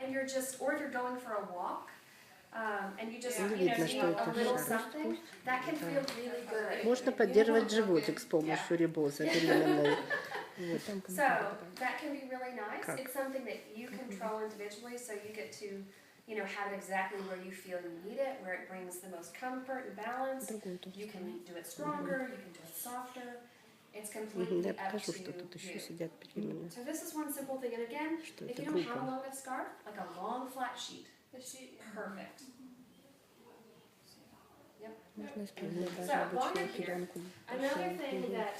and you're just, or if you're going for a walk, and you just, need a little something, that can feel really good. Можно поддерживать животик с помощью ребоза беременной. So that can be really nice. It's something that you control individually, so you get to, have it exactly where you feel you need it, where it brings the most comfort and balance. You can do it stronger, you can do it softer. It's completely up to you. So this is one simple thing, and again, if you don't have a long enough scarf, like a long flat sheet, perfect. Yep. So while you're here, another thing that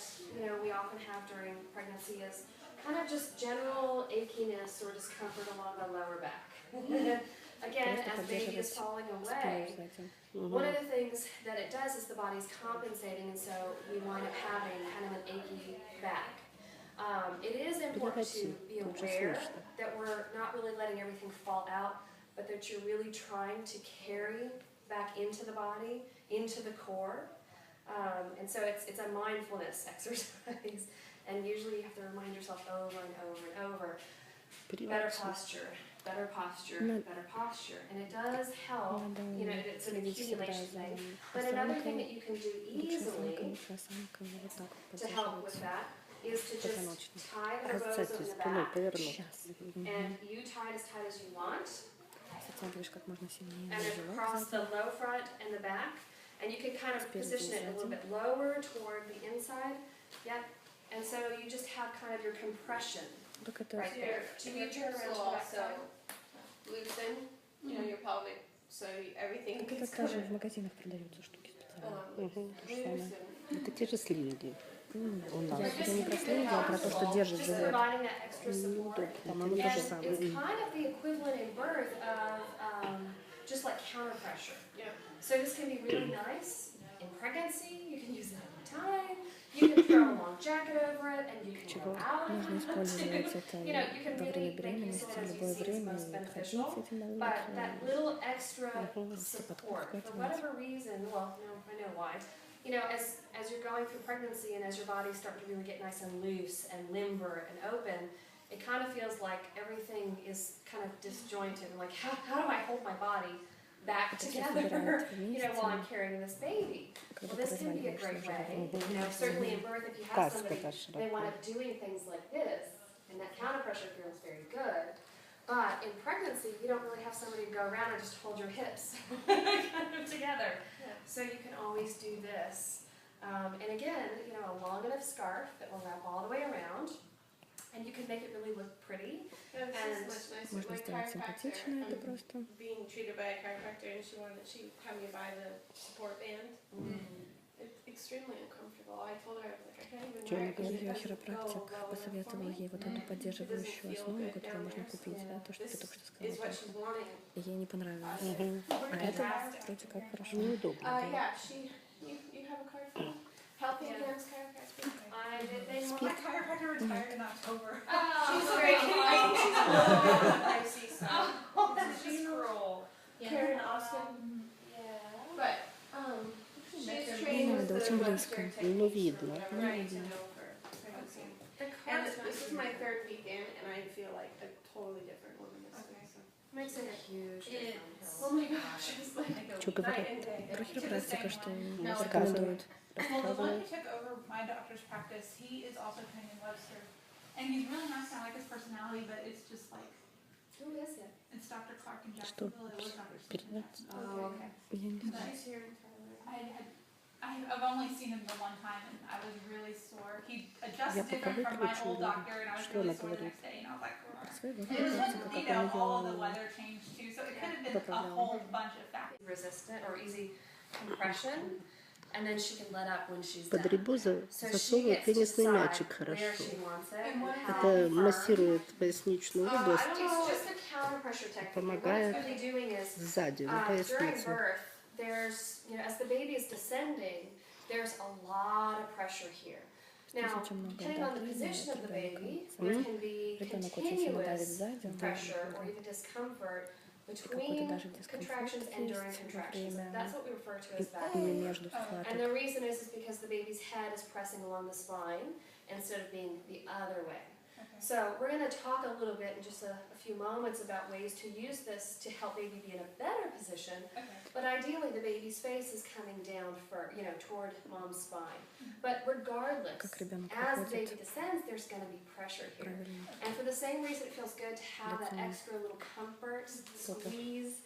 we often have during pregnancy is kind of just general achiness or discomfort along the lower back. Again, as baby is falling away, one of the things that it does is the body's compensating, and so we wind up having kind of an achy back. It is important to be aware that we're not really letting everything fall out, but that you're really trying to carry back into the body, into the core. And so it's a mindfulness exercise. And usually you have to remind yourself over and over and over, better posture, better posture, better posture. And it does help, it's an accumulation thing. But another thing that you can do easily to help with that is to just tie the Rebozo in the back, and you tie it as tight as you want, and across the low front and the back, and you can kind of position it a little bit lower toward the inside. Yep. And so you just have kind of your compression right there. Do you turn around to the back side? Loosen, your pelvic, so everything gets kind of магазинах продаются штуки loosen. Это те же слинги. У нас это не про слинги, а про то, что держит живот. По-моему, то же самое. It's kind of the equivalent in birth of just like counter pressure. So this can be really nice in pregnancy. You can use it any time. You can throw a long jacket over it, and you can go out. Можно использовать это You can во время really make беременности, use в of it as любое you see is время, most и ходить beneficial. с этим на But улицу. that little extra support, for whatever reason, well, no, I know why. As you're going through pregnancy and as your body starts to really get nice and loose and limber and open, it kind of feels like everything is kind of disjointed. And like, how do I hold my body back together, while I'm carrying this baby? Well, this can be a great way. Certainly in birth, if you have somebody, they wind up doing things like this, and that counter pressure feels very good. But in pregnancy, you don't really have somebody to go around and just hold your hips kind of together. So you can always do this. And again, a long enough scarf that will wrap all the way around. And you can make it really look pretty. And Можно сделать симпатично это просто. Being treated by a chiropractor, and she had me buy the support band. It's extremely uncomfortable. I told her, I can't even wear it. Ее хиропрактик посоветовал ей вот эту поддерживающую основу, которую можно купить, да, то, что ты только что сказала. И ей не понравилось. А это вроде как хорошо. Неудобно. Yeah, you have a card for me? Helping Hands Chiropractic? My chiropractor retired in October. She's great. I see some. She's cruel. Karen Austin. But she's trained with Да, the очень близко. Ну, видно. right to know for pregnancy. And this is my third weekend, and I feel like a totally different woman this week. So. Makes it a huge difference. Oh my gosh, it's like Что говорят night and day. про хиропрактика, что No, рекомендуют? Well, the one who took over my doctor's practice, he is also trained in Webster. And he's really nice, and I like his personality, but it's just like, Who is it? it's Dr. Clark in Что? Jacksonville. It was Dr. Передать? Oh, okay. Я не знаю. She's here in Thailand. I've only seen him the one time, and I was really sore. He adjusts Я different пока from my выключу, old doctor, and I was что really она sore the говорит. next day, and I was like, Про своего and it хиропрактика, was, как all of the он weather changed too, so it could have been a поправлял. whole bunch of factors. Resistant or easy compression, and then she can let up when she's Под done. ребоза So she засовывают gets to теннисный decide мячик where хорошо. she wants it And and what how Это firm. массирует поясничную I область don't know, it's just a counter pressure technique. And what Помогает it's really doing is сзади, на during пояснице. birth, there's, as the baby is descending, there's a lot of pressure here. Now, depending on the position of the baby, there can be Ребенок очень сильно давит continuous сзади, pressure or even discomfort between contractions and during contractions. That's what we refer to as back и pain. между And схваток. the reason is because the baby's head is pressing along the spine instead of being the other way. So we're going to talk a little bit in just a few moments about ways to use this to help baby be in a better position. But ideally, the baby's face is coming down toward mom's spine. But regardless, as baby descends, there's going to be pressure here. And for the same reason, it feels good to have that extra little comfort, squeeze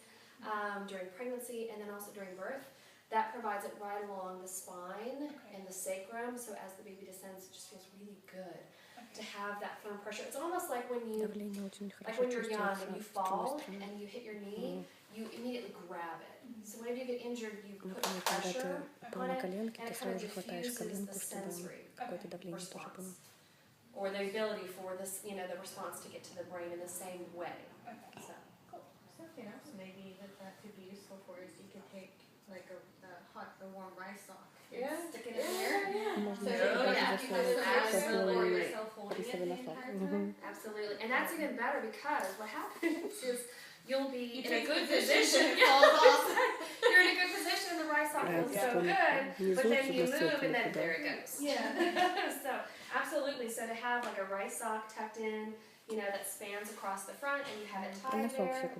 during pregnancy and then also during birth. That provides it right along the spine and the sacrum. So as the baby descends, it just feels really good to have that firm pressure. It's almost like when you're young and you fall and you hit your knee, you immediately grab it. So whenever you get injured, you put pressure on it, and it kind of diffuses the sensory response, or the ability for this, the response to get to the brain in the same way. So. Something else maybe that could be useful for is you could take like a warm rice sock. Stick it in there. Absolutely. And that's even better because what happens is you'll be in a good position. You're in a good position and the rice sock feels so good, but then you move and then there it goes. So absolutely. So to have like a rice sock tucked in, that spans across the front and you have it tied there.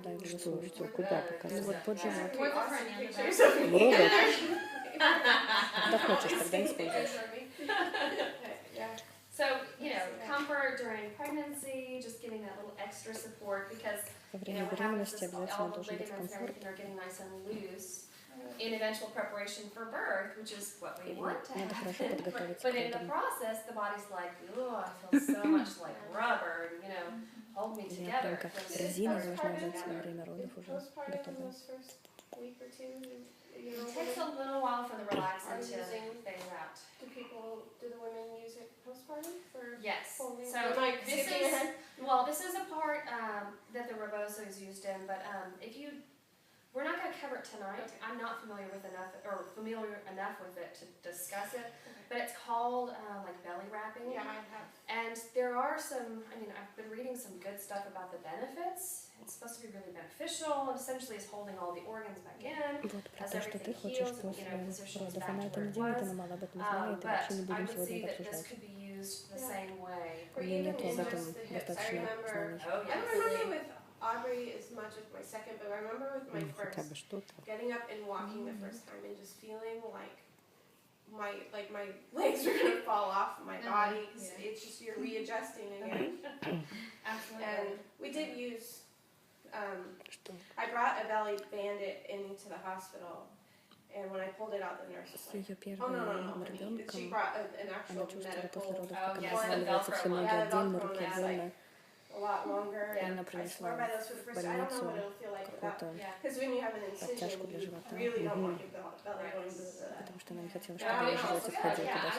So, comfort during pregnancy, just getting that little extra support because, what happens is all the ligaments and everything are getting nice and loose in eventual preparation for birth, which is what we want to happen. But in the process, the body's like, oh, I feel so much like rubber, hold me together. Резина должна быть во время родов уже готова. Week or two, It takes a little while for the relaxant to phase out. Do the women use it postpartum for Yes. folding? So this is a part that the Rebozo is used in, but we're not going to cover it tonight. I'm not familiar enough with it to discuss it, but it's called like belly wrapping. Yeah, I have. And there are I've been reading some good stuff about the benefits. It's supposed to be really beneficial. Essentially, it's holding all the organs back in as everything heals and positions back to where it was. But I would see that this could be used the same way. Or even just the hips. I remember. I don't remember with Aubrey as much as my second, but I remember with my first, getting up and walking the first time and just feeling like my legs were gonna fall off my body. It's just you're readjusting again. Absolutely. And we did use. I brought a belly bandit into the hospital, and when I pulled it out, the nurse was like, "Oh no!" She brought an actual medical. A lot longer. And I swear by those for the first time. I don't know what it'll feel like without. Because when you have an incision, you really don't want your belly going to the. I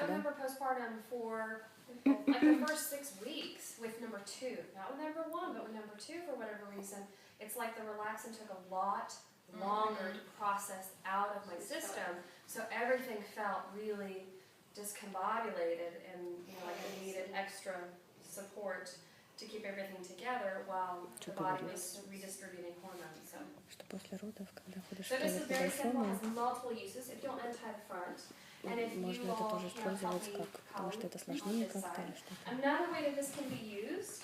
remember postpartum for like the first 6 weeks with number 2. Not with number 1, but with number 2 for whatever reason. It's like the relaxant took a lot longer to process out of my system. So everything felt really discombobulated and like it needed extra support to keep everything together while the body was redistributing hormones. So this is very simple, has multiple uses. If you'll untie the front, and if you will help me another way that this can be used,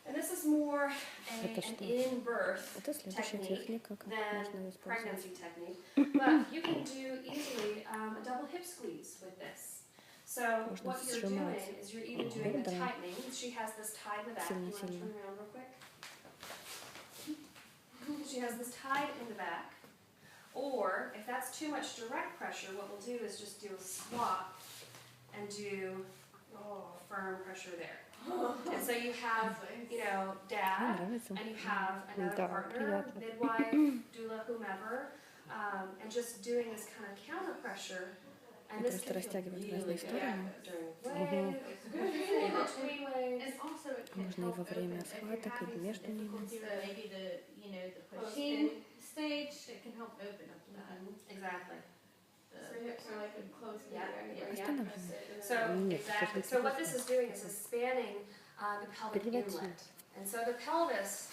and this is more an in-birth technique than pregnancy technique, but you can do easily a double hip squeeze with this. So what you're doing is you're either doing the tightening. She has this tied in the back. You want to turn around real quick? She has this tied in the back. Or if that's too much direct pressure, what we'll do is just do a swap and do firm pressure there. And so you have, dad, and you have another partner, midwife, doula, whomever, and just doing this kind of counter pressure. And this can feel really good during And also it can help open if you're having some difficulty or maybe the push-in stage, it can help open up that. Exactly. So your hips are like closed. So what this is doing is spanning the pelvic inlet. And so the pelvis,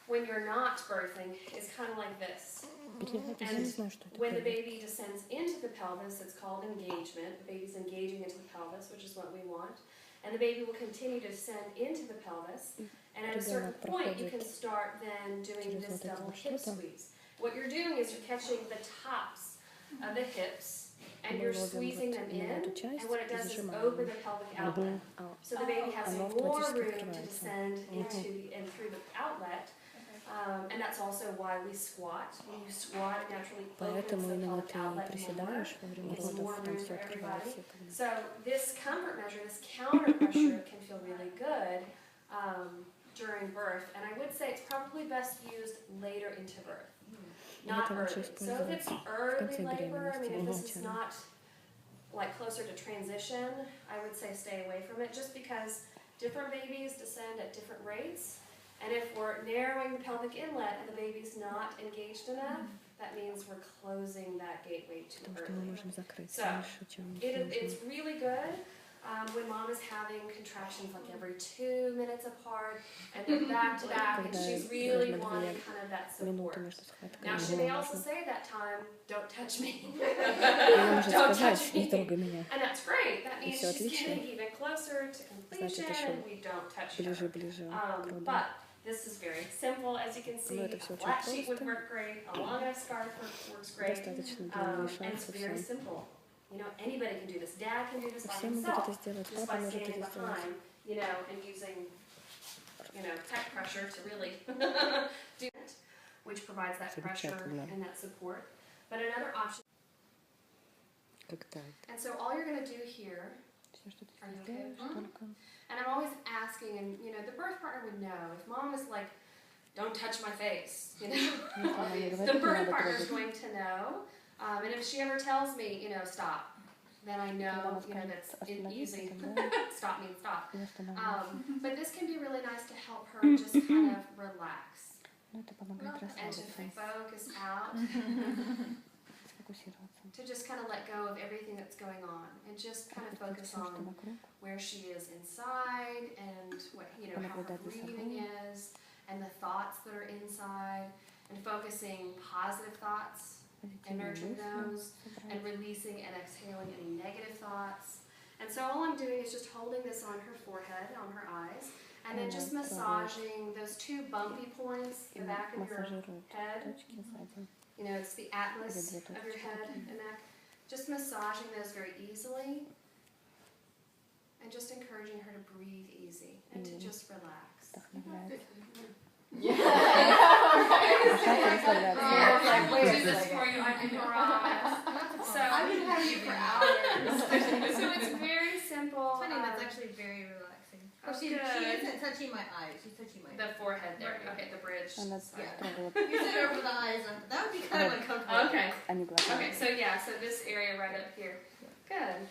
when you're not birthing, is kind of like this. And when the baby descends into the pelvis, it's called engagement. The baby's engaging into the pelvis, which is what we want. and the baby will continue to descend into the pelvis. And at a certain point, you can start then doing this double hip squeeze. What you're doing is you're catching the tops of the hips and you're squeezing them in, and what it does is open the pelvic outlet. So the baby has more room to descend into and through the outlet. And that's also why we squat. When you squat, it naturally opens the pelvic outlet more. It's more room for everybody. So this comfort measure, this counter pressure, can feel really good during birth. And I would say it's probably best used later into birth, not early. So if it's early labor, I mean, if this is not like closer to transition, I would say stay away from it, just because different babies descend at different rates. And if we're narrowing the pelvic inlet and the baby's not engaged enough, that means we're closing that gateway too early. So it's really good when mom is having contractions like every 2 minutes apart and they're back to back, and she's really wanting kind of that support. Now she may also say that time, don't touch me. Don't touch me. And that's great. That means she's getting even closer to completion and we don't touch her. But this is very simple, as you can see. A flat sheet would work great, a long enough scarf works great, and it's very simple. You know, anybody can do this. Dad can do this by himself, just by standing behind, you know, and using, you know, pec pressure to really do it, which provides that pressure and that support. But another option, and so all you're going to do here, are you okay? And I'm always asking, and you know, the birth partner would know. If mom is like, don't touch my face, you know, the birth partner is going to know. And if she ever tells me, you know, stop, then I know, you know, that's using stop means stop. But this can be really nice to help her just kind of relax and to focus out. To just kind of let go of everything that's going on and just kind of focus on where she is inside and what, you know, how her breathing is and the thoughts that are inside, and focusing positive thoughts and nurturing those and releasing and exhaling any negative thoughts. And so all I'm doing is just holding this on her forehead, on her eyes, and then just massaging those two bumpy points, the back of your head. You know, it's the atlas of your head and neck. Just massaging those very easily and just encouraging her to breathe easy and to just relax. Yeah. Like, wait, do this for you, I promise. So I've been having you for hours. So it's very simple. Funny, that's actually very relaxing. She isn't touching my eyes, she's touching my the forehead there. Okay, the bridge. Yeah. You said over the eyes, that would be kind of uncomfortable. Okay. Okay, so yeah, so this area right up here. Good.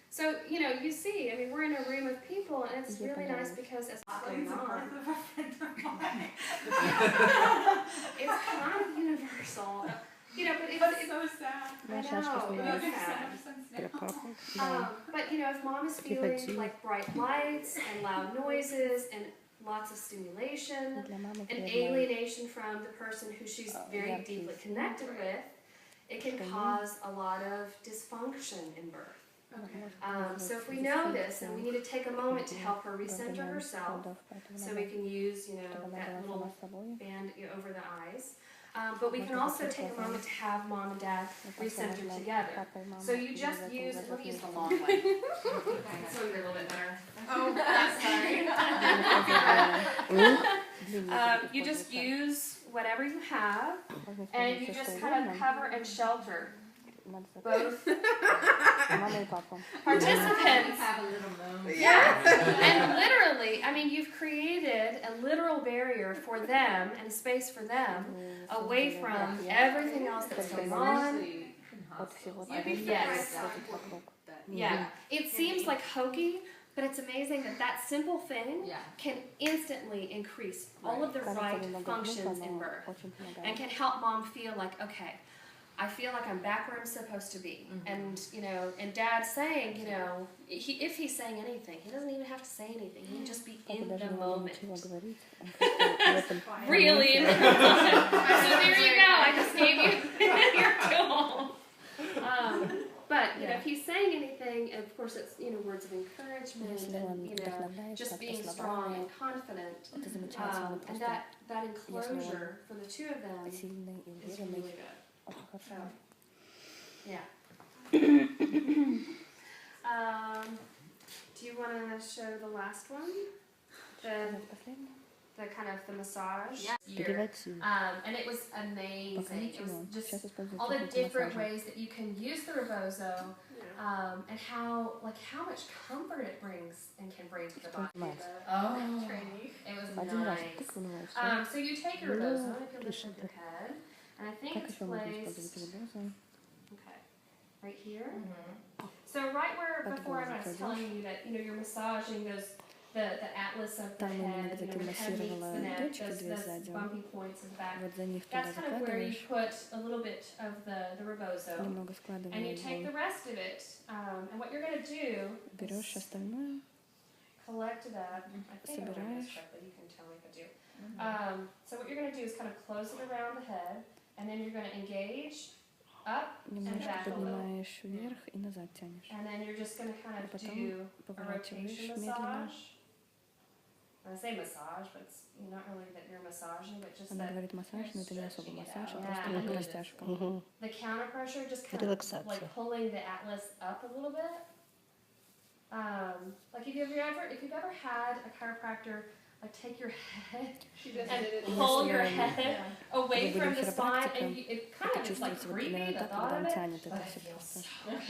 So, you know, you see, I mean, we're in a room of people, and it's really nice because it's going on. It's kind of universal. You know, but it's so sad. I know, it's sad. But, you know, if mom is feeling like bright lights and loud noises and lots of stimulation and alienation from the person who she's very deeply connected with, it can cause a lot of dysfunction in birth. So if we know this, then we need to take a moment to help her recenter herself, so we can use, you know, that little band over the eyes. But we can also take a moment to have mom and dad recenter together. So you just use, let me use the long way. So you're a little bit better. Oh, sorry. You just use whatever you have, and you just kind of cover and shelter both participants. Yeah, and literally, I mean, you've created a literal barrier for them and a space for them away from everything else that's going on. Yes. Yeah. It seems like hokey, but it's amazing that that simple thing can instantly increase all of the right functions in birth and can help mom feel like, okay, I feel like I'm back where I'm supposed to be. And, you know, and dad saying, you know, if he's saying anything, he doesn't even have to say anything. He can just be in the moment. Really in the moment. So there you go. I just gave you your tool. But, you know, if he's saying anything, of course, it's, you know, we're words of encouragement Если он and, вдохновляет just как-то being strong словами, and confident. это замечательно. And Просто that enclosure for the two of them сильный и is уверенный. really good. Очень хорошо. Yeah. Do you want to show the last one? Последний. The kind of the massage. Переводи. And it was Пока amazing. It ничего. was just Сейчас использую all the технику different массажа. ways that you can use the Rebozo, and how much comfort it brings and can bring to the body. Oh, it was Один раз nice. тыкнула, и всё. So you take your Rebozo and if you lift up your head, and I think Как it's еще можно использовать placed Rebozo? okay, right here. So right where before I was telling you that you're massaging the atlas of the Там именно, head, где ты where the head meets массировала the neck, точки those две сзади, bumpy points in the back. вот за них туда That's kind of where you закладываешь, put a little bit of the Rebozo, немного and you take the складываешь, rest of it, and what you're going to do берешь is остальное, collect that. I think I'm doing this собираешь. correctly. You can tell me if I do. So what you're going to do is kind of close it around the head, and then you're going to engage up and немножко back a little, поднимаешь вверх и назад тянешь. and then you're just going to kind И of потом do a поворачиваешь rotation медленно. massage. I say massage, but it's not really that you're massaging, but just Она that говорит массаж, но это не особо массаж, а Yeah. просто как растяжка. the counter pressure, just kind Relaxация. of like pulling the atlas up a little bit. Like if you've ever had a chiropractor like take your head She just and did it. pull your Если head away вы были from the spine, хиропрактиком, and it kind это of is like чувствуется вот creepy, именно the так, thought когда of он it, тянет, but это it все feels просто.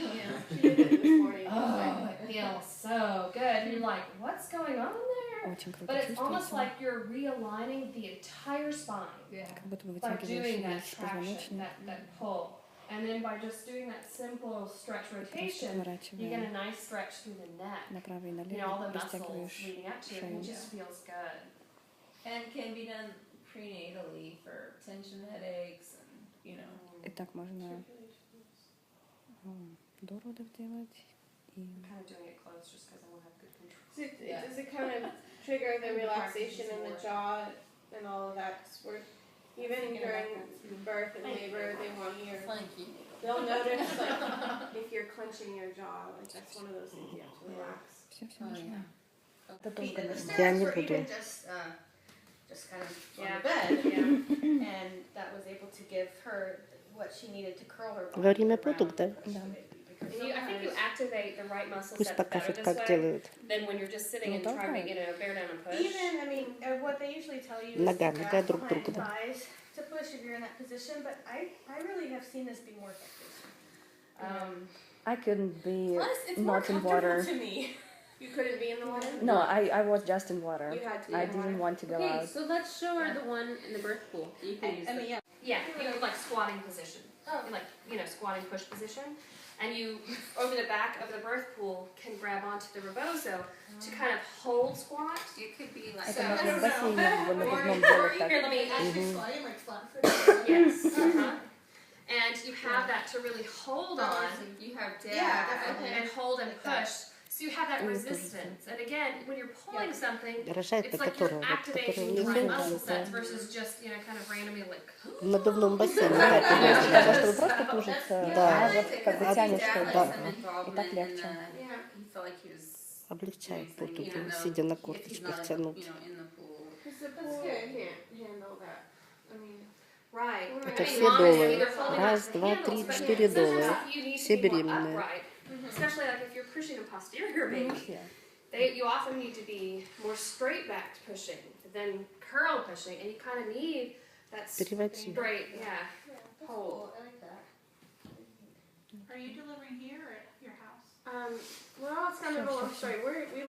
She did it this morning. oh, it feels so good. And you're like, what's going on there? Очень круто But it's almost чувствуется, like you're realigning the entire spine как будто бы by вытягиваешь doing that весь traction, позвоночник, that pull. And then by just doing that simple stretch просто rotation, you get поворачивая a nice stretch through the neck. направо и All налево, the muscles растягиваешь leading up to it, and it шею. just feels good. And can be done prenatally for tension headaches and, И так можно до родов делать. И I'm kind of doing it close just because I want to have good control. Does it kind of trigger the relaxation in the jaw and all of that? 'Cause even during birth and labor, they want you. They'll notice if you're clenching your jaw. Like that's one of those things you have to relax. все можно. Это the только нужно. Я не were буду. even just kind of on Yeah. the bed, and that was able to give her what she needed to curl her body Во время around. путок, да? Да. And I think you activate the right muscle Пусть sets better покажут, this как way делают. than when you're just sitting and Ну, trying to, давай. bear down and push. Even, I mean, what they usually tell you is Нога to grab друг behind друга, да. thighs to push if you're in that position, but I really have seen this be more effective. I couldn't be Plus, it's more not in comfortable water. to me. You couldn't be in the water? No, I was just in water. You had to be I in water? didn't want to go Okay, out. so let's show her the one in the birth pool. You can use I mean, it. yeah. Yeah, you like squatting position. Oh. Squatting push position. And you, over the back of the birth pool, can grab onto the Rebozo to kind of hold squat. You could be like. Это So- можно в бассейне в надувном Or делать так. here, let me, Squatting like flat-footed. yes, and you have that to really hold on You have dad. Yeah, definitely. and hold and Like that. push. So you have that Mm, resistance. And again, when you're pulling something, Рожает, it's на like you're которого activating the внизу, right muscle да. sets versus just, kind of randomly like, В надувном бассейне, да, Вместо конечно. того, чтобы просто тужиться, Да. она вот как бы тянет что-то. Да. И так легче. Облегчает путу, сидя на корточках, тянуть. Because the pool can't handle that. I mean, right. Это I mean, все moms доллары. either holding Раз, onto the два, handles, три, but 4 sometimes доллара. you need to Все be more беременные. upright. Especially like if you're pushing a posterior baby. Все. You often need to be more straight-backed pushing than curl pushing, and you kind of need that Переводи. straight, hold. I like that. Are you delivering here or at your house? well, it's kind of a long story. We